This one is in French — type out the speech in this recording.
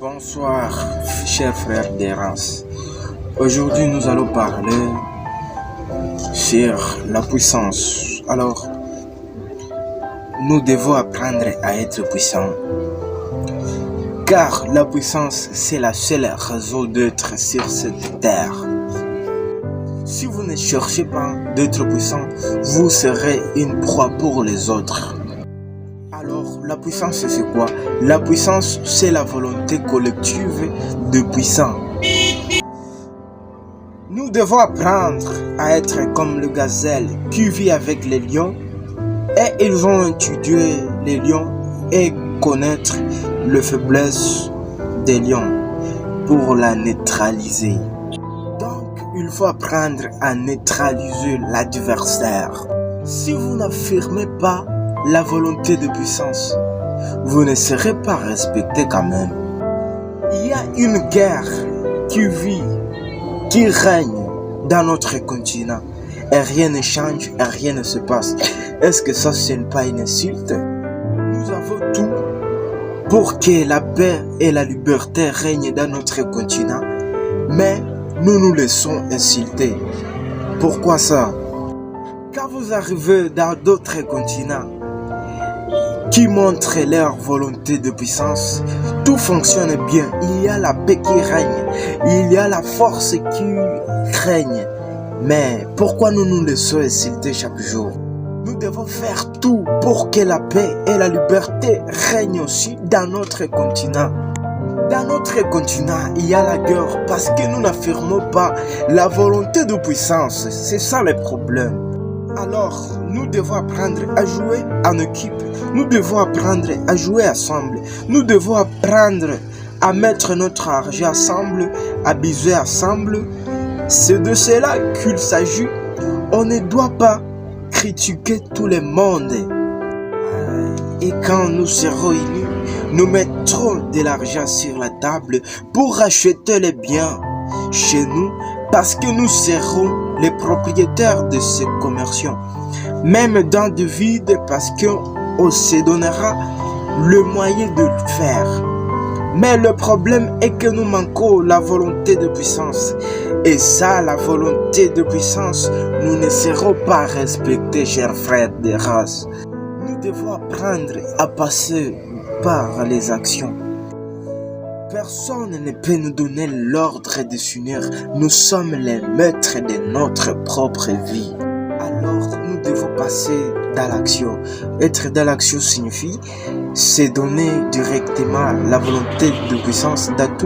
Bonsoir, chers frères des races. Aujourd'hui, nous allons parler sur la puissance. Alors, nous devons apprendre à être puissants. Car la puissance, c'est la seule raison d'être sur cette terre. Si vous ne cherchez pas d'être puissant, vous serez une proie pour les autres. Alors, la puissance, c'est quoi? La puissance, c'est la volonté collective de puissants. Nous devons apprendre à être comme le gazelle qui vit avec les lions. Et ils ont étudié les lions et connaître les faiblesses des lions pour la neutraliser. Donc, il faut apprendre à neutraliser l'adversaire. Si vous n'affirmez pas la volonté de puissance, vous ne serez pas respecté quand même. Il y a une guerre qui vit, qui règne dans notre continent et rien ne change et rien ne se passe. Est-ce que ça, ce n'est pas une insulte? Nous avons tout pour que la paix et la liberté règnent dans notre continent, mais nous nous laissons insulter. Pourquoi ça? Quand vous arrivez dans d'autres continents qui montrent leur volonté de puissance, tout fonctionne bien. Il y a la paix qui règne, il y a la force qui règne. Mais pourquoi nous nous laissons insulter chaque jour? Nous devons faire tout pour que la paix et la liberté règnent aussi dans notre continent. Dans notre continent, il y a la guerre parce que nous n'affirmons pas la volonté de puissance. C'est ça le problème. Alors, nous devons apprendre à jouer en équipe. Nous devons apprendre à jouer ensemble. Nous devons apprendre à mettre notre argent ensemble, à biser ensemble. C'est de cela qu'il s'agit. On ne doit pas critiquer tout le monde. Et quand nous serons unis, nous mettrons de l'argent sur la table pour acheter les biens chez nous parce que nous serons les propriétaires de ces commerçants. Même dans le vide parce qu'on se donnera le moyen de le faire. Mais le problème est que nous manquons la volonté de puissance. Et ça, la volonté de puissance, nous ne serons pas respectés, chers frères des races. Nous devons apprendre à passer par les actions. Personne ne peut nous donner l'ordre de s'unir. Nous sommes les maîtres de notre propre vie. Alors, nous devons passer dans l'action. Être dans l'action signifie se donner directement la volonté de puissance dans tout